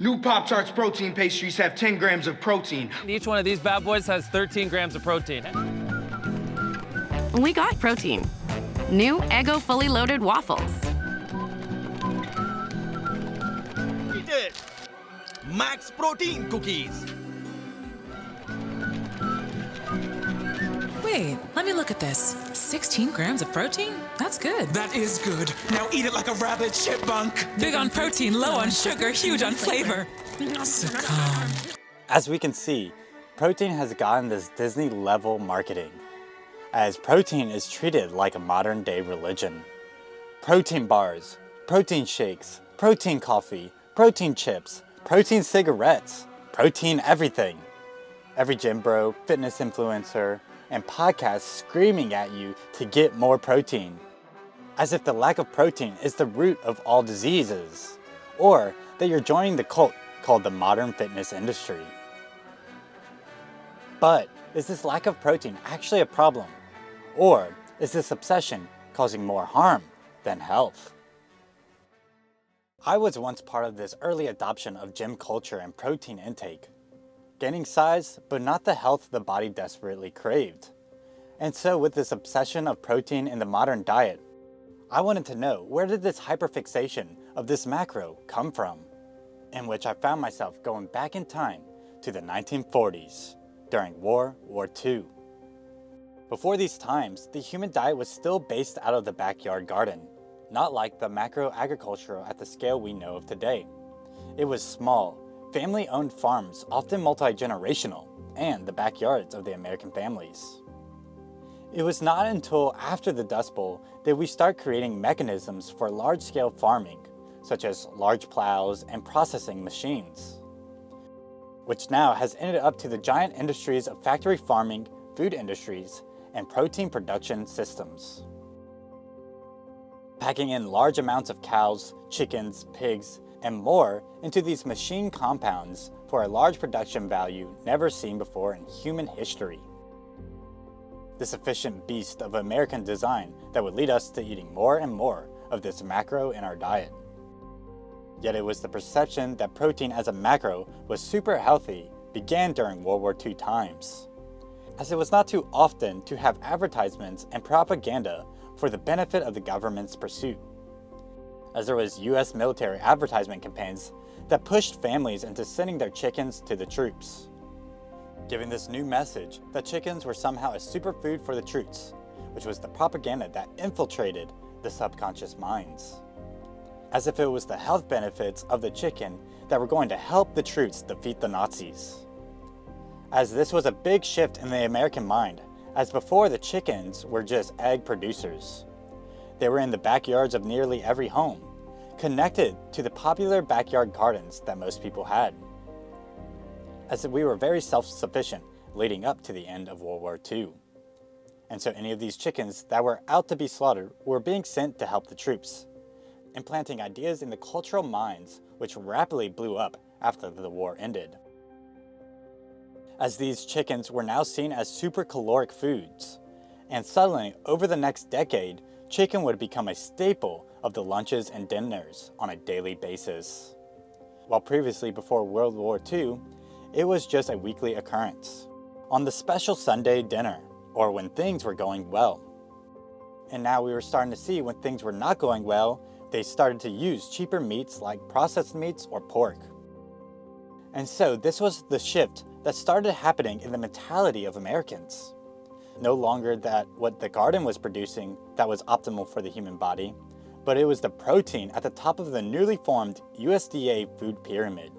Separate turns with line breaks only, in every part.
New Pop-Tarts protein pastries have 10 grams of protein.
Each one of these bad boys has 13 grams of protein.
We got protein. New Eggo fully loaded waffles.
Eat it! Max protein cookies.
Wait, let me look at this. 16 grams of protein? That's good.
That is good. Now eat it like a rabid chipmunk.
Big on protein, low on sugar, huge on flavor.
Succumb.
As we can see, protein has gotten this Disney-level marketing, as protein is treated like a modern-day religion. Protein bars, protein shakes, protein coffee, protein chips, protein cigarettes, protein everything. Every gym bro, fitness influencer, and podcast screaming at you to get more protein, as if the lack of protein is the root of all diseases, or that you're joining the cult called the modern fitness industry. But is this lack of protein actually a problem? Or is this obsession causing more harm than health? I was once part of this early adoption of gym culture and protein intake, gaining size, but not the health the body desperately craved. And so with this obsession of protein in the modern diet, I wanted to know, where did this hyperfixation of this macro come from? In which I found myself going back in time to the 1940s, during World War II. Before these times, the human diet was still based out of the backyard garden, not like the macro agricultural at the scale we know of today. It was small, family-owned farms, often multi-generational, and the backyards of the American families. It was not until after the Dust Bowl that we start creating mechanisms for large-scale farming, such as large plows and processing machines, which now has ended up to the giant industries of factory farming, food industries, and protein production systems. Packing in large amounts of cows, chickens, pigs, and more into these machine compounds for a large production value never seen before in human history. This efficient beast of American design that would lead us to eating more and more of this macro in our diet. Yet it was the perception that protein as a macro was super healthy began during World War II times, as it was not too often to have advertisements and propaganda for the benefit of the government's pursuit, as there was US military advertisement campaigns that pushed families into sending their chickens to the troops, giving this new message that chickens were somehow a superfood for the troops, which was the propaganda that infiltrated the subconscious minds, as if it was the health benefits of the chicken that were going to help the troops defeat the Nazis. As this was a big shift in the American mind, as before the chickens were just egg producers. They were in the backyards of nearly every home, connected to the popular backyard gardens that most people had, as we were very self-sufficient leading up to the end of World War II. And so any of these chickens that were out to be slaughtered were being sent to help the troops, implanting ideas in the cultural minds which rapidly blew up after the war ended, as these chickens were now seen as super caloric foods. And suddenly, over the next decade, chicken would become a staple of the lunches and dinners on a daily basis. While previously, before World War II, it was just a weekly occurrence, on the special Sunday dinner, or when things were going well. And now we were starting to see when things were not going well, they started to use cheaper meats like processed meats or pork. And so this was the shift that started happening in the mentality of Americans. No longer that what the garden was producing that was optimal for the human body, but it was the protein at the top of the newly formed USDA food pyramid.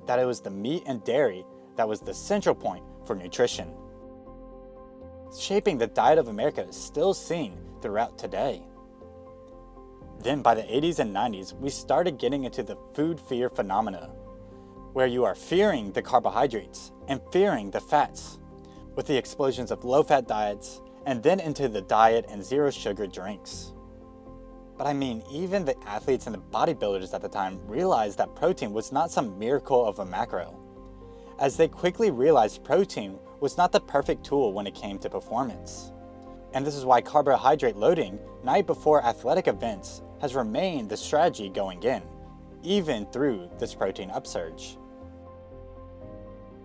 That it was the meat and dairy that was the central point for nutrition. Shaping the diet of America is still seen throughout today. Then by the 80s and 90s, we started getting into the food fear phenomena, where you are fearing the carbohydrates and fearing the fats, with the explosions of low-fat diets, and then into the diet and zero-sugar drinks. But I mean, even the athletes and the bodybuilders at the time realized that protein was not some miracle of a macro, as they quickly realized protein was not the perfect tool when it came to performance. And this is why carbohydrate loading night before athletic events has remained the strategy going in, even through this protein upsurge.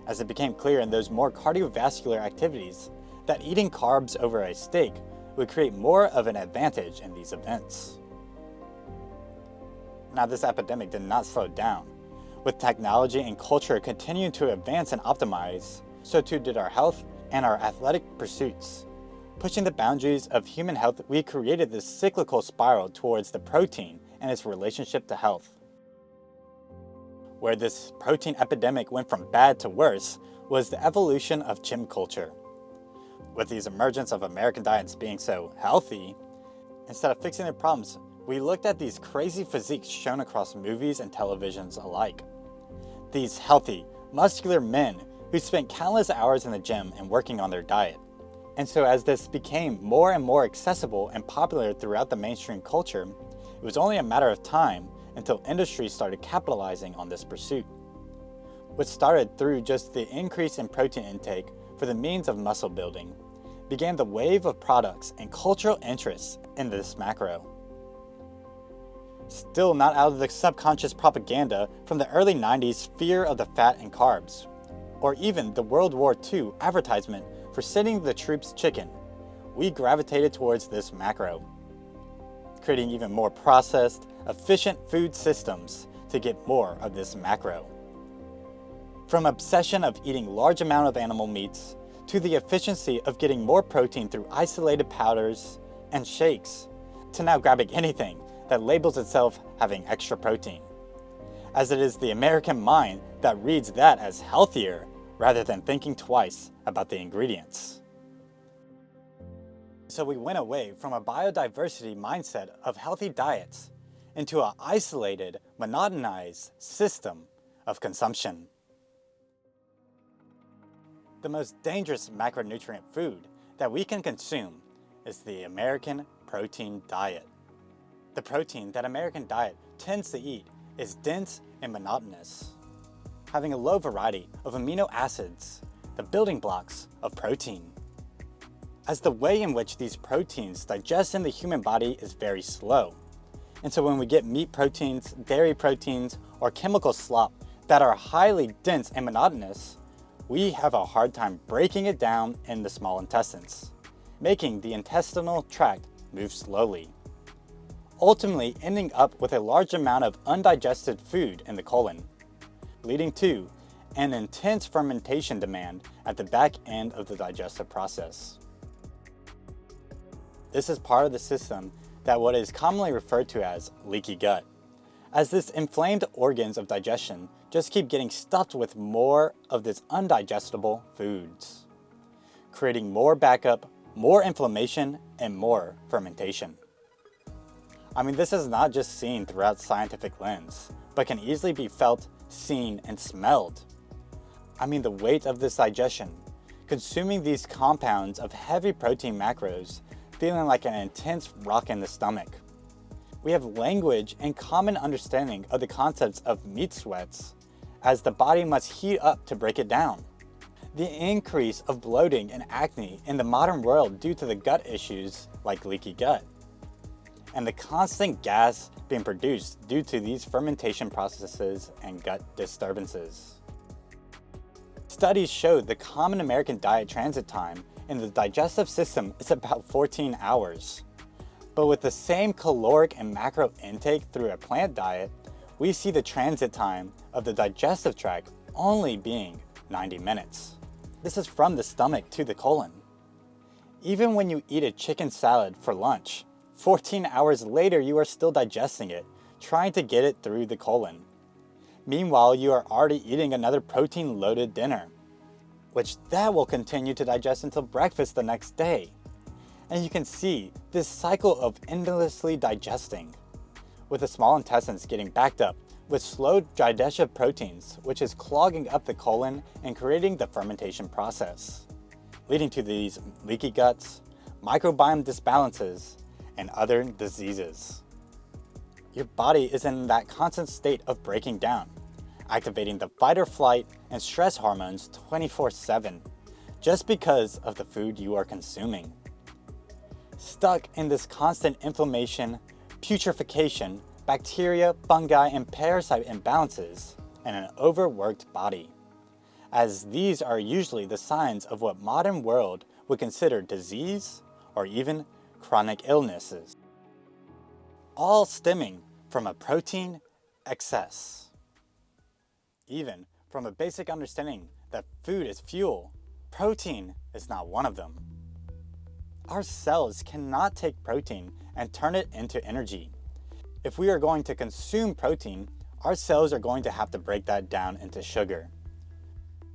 As it became clear in those more cardiovascular activities that eating carbs over a steak would create more of an advantage in these events. Now, this epidemic did not slow down. With technology and culture continuing to advance and optimize, so too did our health and our athletic pursuits. Pushing the boundaries of human health, we created this cyclical spiral towards the protein and its relationship to health. Where this protein epidemic went from bad to worse was the evolution of gym culture. With these emergence of American diets being so healthy, instead of fixing their problems, we looked at these crazy physiques shown across movies and televisions alike. These healthy, muscular men who spent countless hours in the gym and working on their diet. And so as this became more and more accessible and popular throughout the mainstream culture, it was only a matter of time until industry started capitalizing on this pursuit. What started through just the increase in protein intake for the means of muscle building, began the wave of products and cultural interests in this macro. Still not out of the subconscious propaganda from the early 90s fear of the fat and carbs, or even the World War II advertisement for sending the troops chicken, we gravitated towards this macro, creating even more processed, efficient food systems to get more of this macro. From obsession of eating large amount of animal meats, to the efficiency of getting more protein through isolated powders and shakes, to now grabbing anything that labels itself having extra protein, as it is the American mind that reads that as healthier rather than thinking twice about the ingredients. So we went away from a biodiversity mindset of healthy diets into an isolated, monotonized system of consumption. The most dangerous macronutrient food that we can consume is the American protein diet. The protein that American diet tends to eat is dense and monotonous, having a low variety of amino acids, the building blocks of protein. As the way in which these proteins digest in the human body is very slow. And so when we get meat proteins, dairy proteins, or chemical slop that are highly dense and monotonous, we have a hard time breaking it down in the small intestines, making the intestinal tract move slowly, ultimately ending up with a large amount of undigested food in the colon, leading to an intense fermentation demand at the back end of the digestive process. This is part of the system that what is commonly referred to as leaky gut, as this inflamed organs of digestion just keep getting stuffed with more of this undigestible foods, creating more backup, more inflammation, and more fermentation. I mean, this is not just seen throughout scientific lens, but can easily be felt, seen, and smelled. I mean, the weight of this digestion, consuming these compounds of heavy protein macros, feeling like an intense rock in the stomach. We have language and common understanding of the concepts of meat sweats, as the body must heat up to break it down. The increase of bloating and acne in the modern world due to the gut issues like leaky gut, and the constant gas being produced due to these fermentation processes and gut disturbances. Studies showed the common American diet transit time in the digestive system is about 14 hours. But with the same caloric and macro intake through a plant diet, we see the transit time of the digestive tract only being 90 minutes. This is from the stomach to the colon. Even when you eat a chicken salad for lunch, 14 hours later you are still digesting it, trying to get it through the colon. Meanwhile, you are already eating another protein-loaded dinner, which that will continue to digest until breakfast the next day. And you can see this cycle of endlessly digesting, with the small intestines getting backed up with slow digestive proteins, which is clogging up the colon and creating the fermentation process, leading to these leaky guts, microbiome disbalances, and other diseases. Your body is in that constant state of breaking down, activating the fight or flight and stress hormones 24/7, just because of the food you are consuming. Stuck in this constant inflammation, putrefaction, bacteria, fungi, and parasite imbalances, and an overworked body, as these are usually the signs of what modern world would consider disease or even chronic illnesses, all stemming from a protein excess. Even from a basic understanding that food is fuel, protein is not one of them. Our cells cannot take protein and turn it into energy. If we are going to consume protein, our cells are going to have to break that down into sugar.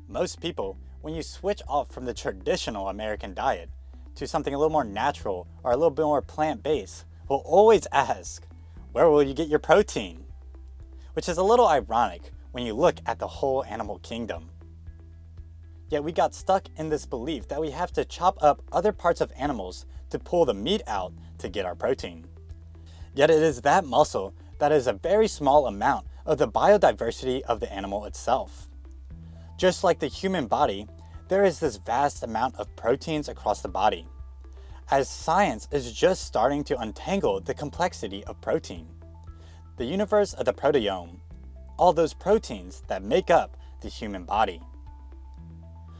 Most people, when you switch off from the traditional American diet to something a little more natural or a little bit more plant-based, will always ask, where will you get your protein? Which is a little ironic when you look at the whole animal kingdom. Yet we got stuck in this belief that we have to chop up other parts of animals to pull the meat out to get our protein. Yet it is that muscle that is a very small amount of the biodiversity of the animal itself. Just like the human body, there is this vast amount of proteins across the body, as science is just starting to untangle the complexity of protein. The universe of the proteome, all those proteins that make up the human body.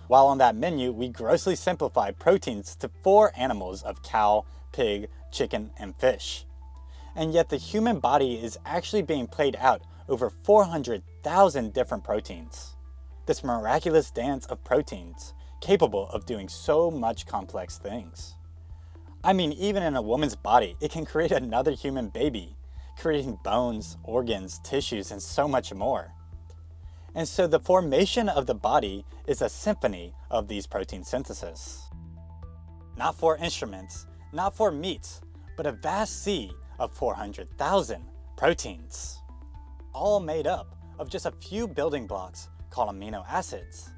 While on that menu, we grossly simplify proteins to 4 animals of cow, pig, chicken, and fish. And yet the human body is actually being played out over 400,000 different proteins. This miraculous dance of proteins capable of doing so much complex things. I mean, even in a woman's body, it can create another human baby, creating bones, organs, tissues, and so much more. And so the formation of the body is a symphony of these protein synthesis. Not 4 instruments, not 4 meats, but a vast sea of 400,000 proteins, all made up of just a few building blocks called amino acids,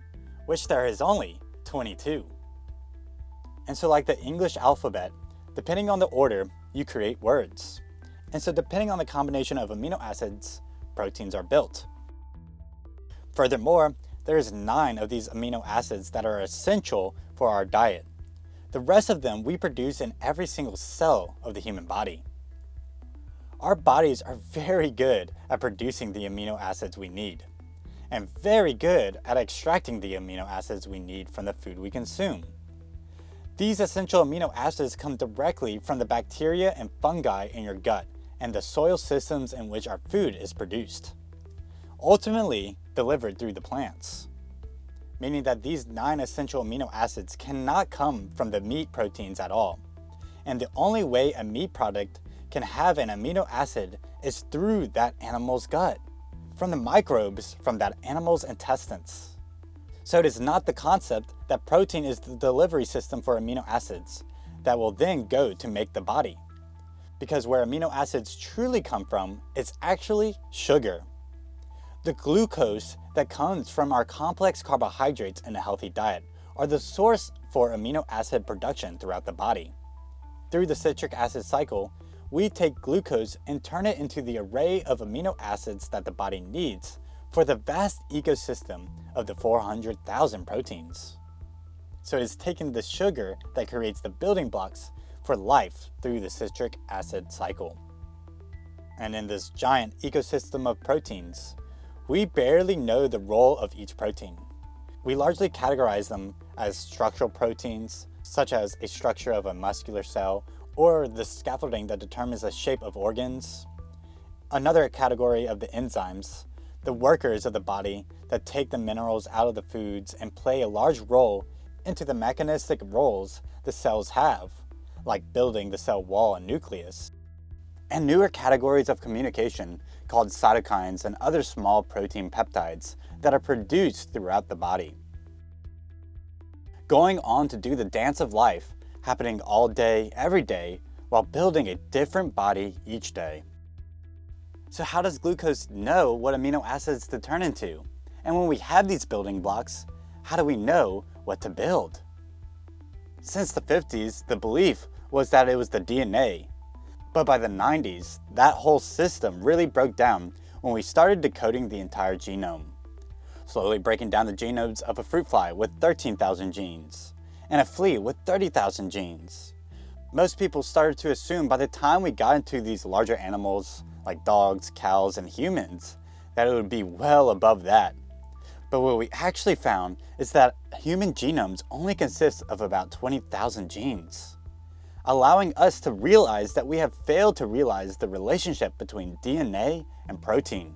which there is only 22. And so like the English alphabet, depending on the order, you create words. And so depending on the combination of amino acids, proteins are built. Furthermore, there is 9 of these amino acids that are essential for our diet. The rest of them we produce in every single cell of the human body. Our bodies are very good at producing the amino acids we need, and very good at extracting the amino acids we need from the food we consume. These essential amino acids come directly from the bacteria and fungi in your gut and the soil systems in which our food is produced, ultimately delivered through the plants. Meaning that these 9 essential amino acids cannot come from the meat proteins at all. And the only way a meat product can have an amino acid is through that animal's gut, from the microbes from that animal's intestines. So it is not the concept that protein is the delivery system for amino acids that will then go to make the body. Because where amino acids truly come from is actually sugar. The glucose that comes from our complex carbohydrates in a healthy diet are the source for amino acid production throughout the body. Through the citric acid cycle, we take glucose and turn it into the array of amino acids that the body needs for the vast ecosystem of the 400,000 proteins. So it is taking the sugar that creates the building blocks for life through the citric acid cycle. And in this giant ecosystem of proteins, we barely know the role of each protein. We largely categorize them as structural proteins, such as a structure of a muscular cell, or the scaffolding that determines the shape of organs. Another category of the enzymes, the workers of the body that take the minerals out of the foods and play a large role into the mechanistic roles the cells have, like building the cell wall and nucleus. And newer categories of communication called cytokines and other small protein peptides that are produced throughout the body. Going on to do the dance of life, happening all day, every day, while building a different body each day. So how does glucose know what amino acids to turn into? And when we have these building blocks, how do we know what to build? Since the 50s, the belief was that it was the DNA. But by the 90s, that whole system really broke down when we started decoding the entire genome. Slowly breaking down the genomes of a fruit fly with 13,000 genes, and a flea with 30,000 genes. Most people started to assume by the time we got into these larger animals, like dogs, cows, and humans, that it would be well above that. But what we actually found is that human genomes only consist of about 20,000 genes, allowing us to realize that we have failed to realize the relationship between DNA and protein.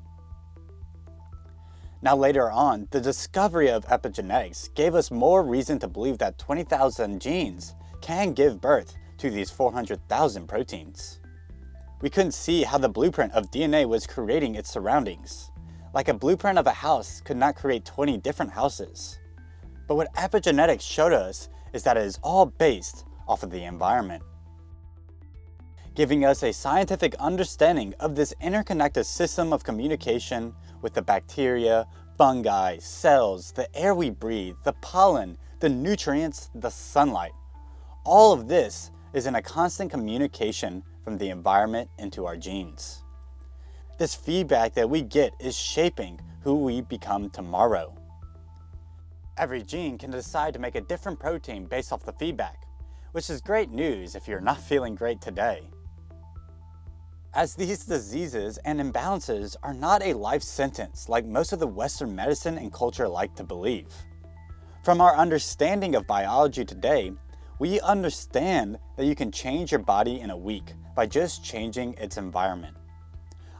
Now later on, the discovery of epigenetics gave us more reason to believe that 20,000 genes can give birth to these 400,000 proteins. We couldn't see how the blueprint of DNA was creating its surroundings. Like a blueprint of a house could not create 20 different houses. But what epigenetics showed us is that it is all based off of the environment, giving us a scientific understanding of this interconnected system of communication with the bacteria, fungi, cells, the air we breathe, the pollen, the nutrients, the sunlight. All of this is in a constant communication from the environment into our genes. This feedback that we get is shaping who we become tomorrow. Every gene can decide to make a different protein based off the feedback, which is great news if you're not feeling great today. As these diseases and imbalances are not a life sentence like most of the Western medicine and culture like to believe. From our understanding of biology today, we understand that you can change your body in a week by just changing its environment.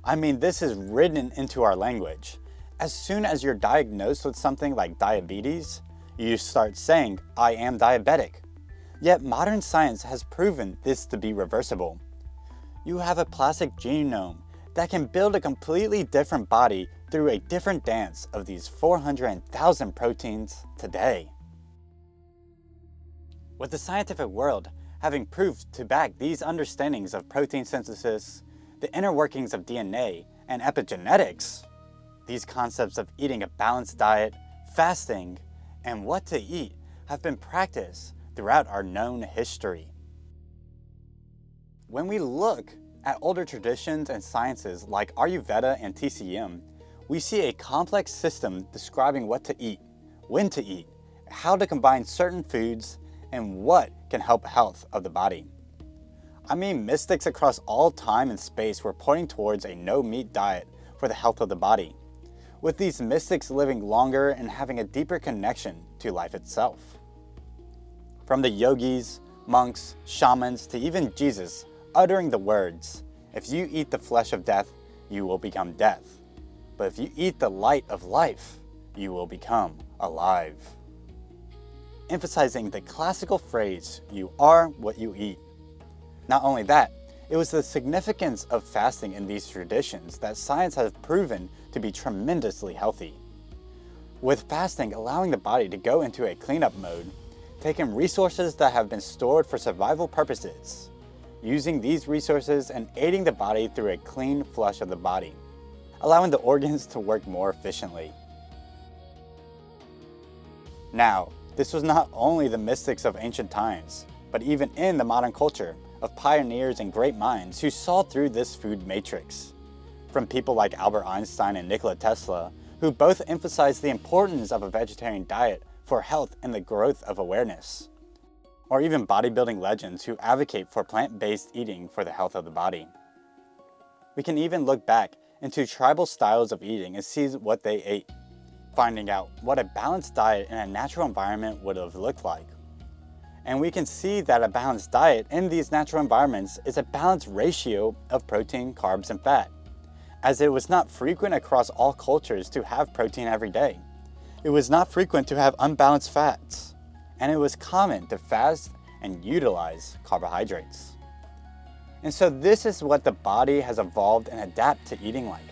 I mean, this is written into our language. As soon as you're diagnosed with something like diabetes, you start saying, "I am diabetic." Yet modern science has proven this to be reversible. You have a plastic genome that can build a completely different body through a different dance of these 400,000 proteins today. With the scientific world having proved to back these understandings of protein synthesis, the inner workings of DNA, and epigenetics, these concepts of eating a balanced diet, fasting, and what to eat have been practiced throughout our known history. When we look at older traditions and sciences like Ayurveda and TCM, we see a complex system describing what to eat, when to eat, how to combine certain foods, and what can help health of the body. I mean, mystics across all time and space were pointing towards a no-meat diet for the health of the body, with these mystics living longer and having a deeper connection to life itself. From the yogis, monks, shamans, to even Jesus, uttering the words, "If you eat the flesh of death, you will become death. But if you eat the light of life, you will become alive." Emphasizing the classical phrase, "You are what you eat." Not only that, it was the significance of fasting in these traditions that science has proven to be tremendously healthy. With fasting allowing the body to go into a cleanup mode, taking resources that have been stored for survival purposes, using these resources and aiding the body through a clean flush of the body, allowing the organs to work more efficiently. Now, this was not only the mystics of ancient times, but even in the modern culture of pioneers and great minds who saw through this food matrix. From people like Albert Einstein and Nikola Tesla, who both emphasized the importance of a vegetarian diet for health and the growth of awareness. Or even bodybuilding legends who advocate for plant-based eating for the health of the body. We can even look back into tribal styles of eating and see what they ate, finding out what a balanced diet in a natural environment would have looked like. And we can see that a balanced diet in these natural environments is a balanced ratio of protein, carbs, and fat, as it was not frequent across all cultures to have protein every day. It was not frequent to have unbalanced fats, and it was common to fast and utilize carbohydrates. And so this is what the body has evolved and adapted to eating like,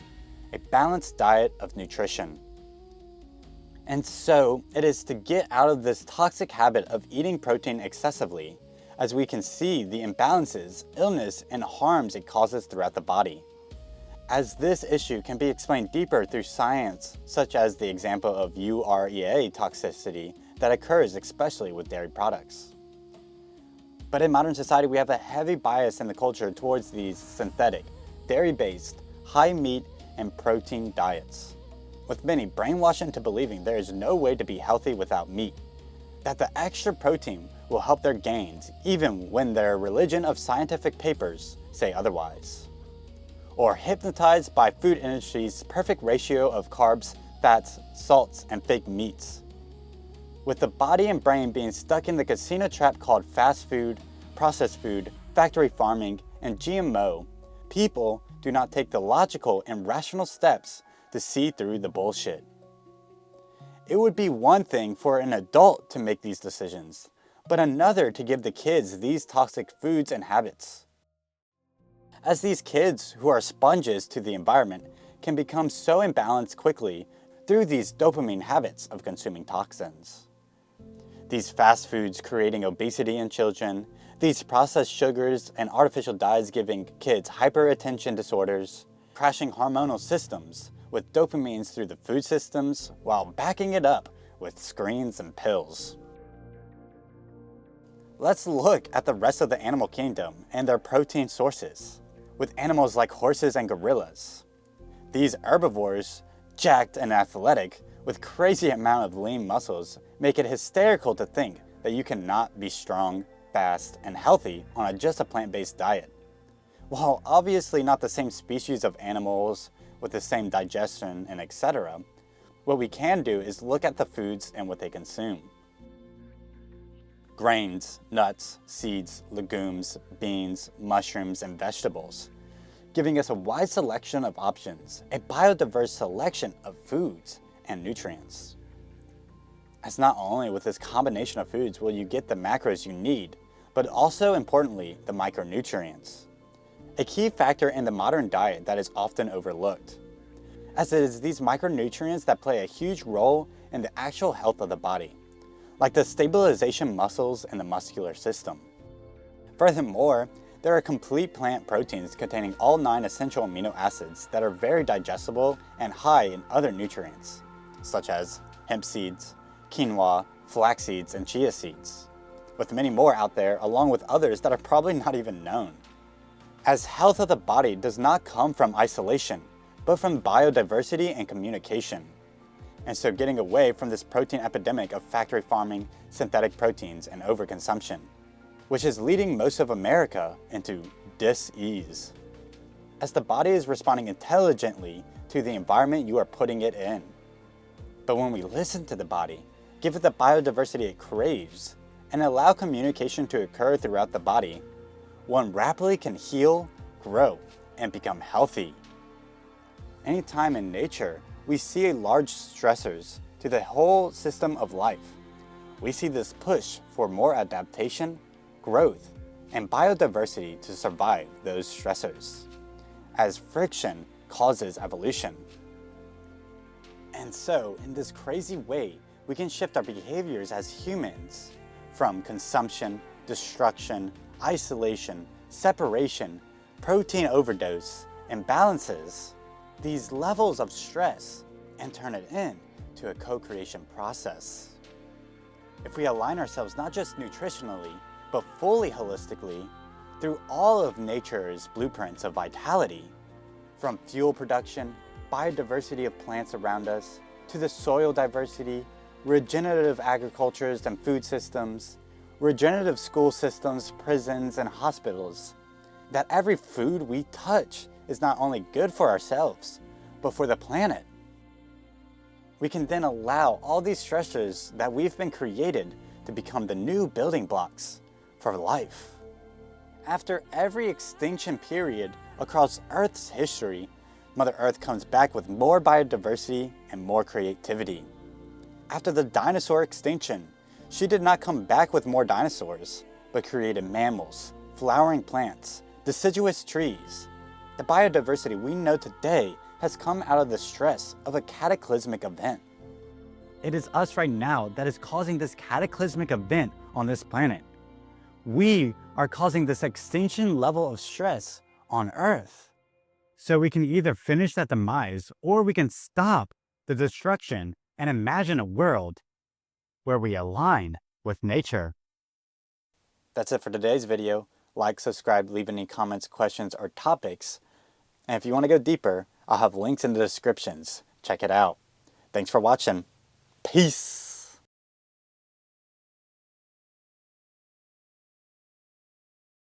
a balanced diet of nutrition. And so it is to get out of this toxic habit of eating protein excessively, as we can see the imbalances, illness, and harms it causes throughout the body. As this issue can be explained deeper through science, such as the example of urea toxicity that occurs especially with dairy products. But in modern society, we have a heavy bias in the culture towards these synthetic, dairy-based, high meat and protein diets, with many brainwashed into believing there is no way to be healthy without meat, that the extra protein will help their gains even when their religion of scientific papers say otherwise. or hypnotized by food industry's perfect ratio of carbs, fats, salts, and fake meats. With the body and brain being stuck in the casino trap called fast food, processed food, factory farming, and GMO, people do not take the logical and rational steps to see through the bullshit. It would be one thing for an adult to make these decisions, but another to give the kids these toxic foods and habits. As these kids, who are sponges to the environment, can become so imbalanced quickly through these dopamine habits of consuming toxins. These fast foods creating obesity in children, these processed sugars and artificial dyes giving kids hyperattention disorders, crashing hormonal systems with dopamines through the food systems while backing it up with screens and pills. Let's look at the rest of the animal kingdom and their protein sources, with animals like horses and gorillas. These herbivores, jacked and athletic, with crazy amount of lean muscles, make it hysterical to think that you cannot be strong, fast, and healthy on just a plant-based diet. While obviously not the same species of animals with the same digestion and etc., what we can do is look at the foods and what they consume. Grains, nuts, seeds, legumes, beans, mushrooms, and vegetables, giving us a wide selection of options, a biodiverse selection of foods and nutrients. As not only with this combination of foods will you get the macros you need, but also importantly, the micronutrients. A key factor in the modern diet that is often overlooked, as it is these micronutrients that play a huge role in the actual health of the body, like the stabilization muscles and the muscular system. Furthermore, there are complete plant proteins containing all 9 essential amino acids that are very digestible and high in other nutrients, such as hemp seeds, quinoa, flax seeds, and chia seeds, with many more out there along with others that are probably not even known. As health of the body does not come from isolation, but from biodiversity and communication. And so getting away from this protein epidemic of factory farming, synthetic proteins, and overconsumption, which is leading most of America into dis-ease, as the body is responding intelligently to the environment you are putting it in. But when we listen to the body, give it the biodiversity it craves, and allow communication to occur throughout the body, one rapidly can heal, grow, and become healthy. Anytime in nature, we see large stressors to the whole system of life. We see this push for more adaptation, growth, and biodiversity to survive those stressors, as friction causes evolution. And so, in this crazy way, we can shift our behaviors as humans from consumption, destruction, isolation, separation, protein overdose, imbalances, these levels of stress, and turn it into a co-creation process. If we align ourselves not just nutritionally, but fully holistically, through all of nature's blueprints of vitality, from fuel production, biodiversity of plants around us, to the soil diversity, regenerative agricultures and food systems, regenerative school systems, prisons, and hospitals, that every food we touch is not only good for ourselves, but for the planet. We can then allow all these stressors that we've been created to become the new building blocks for life. After every extinction period across Earth's history, Mother Earth comes back with more biodiversity and more creativity. After the dinosaur extinction, she did not come back with more dinosaurs, but created mammals, flowering plants, deciduous trees. The biodiversity we know today has come out of the stress of a cataclysmic event. It is us right now that is causing this cataclysmic event on this planet. We are causing this extinction level of stress on Earth. So we can either finish that demise or we can stop the destruction and imagine a world where we align with nature. That's it for today's video. Like, subscribe, leave any comments, questions, or topics. And if you want to go deeper, I'll have links in the descriptions. Check it out. Thanks for watching. Peace.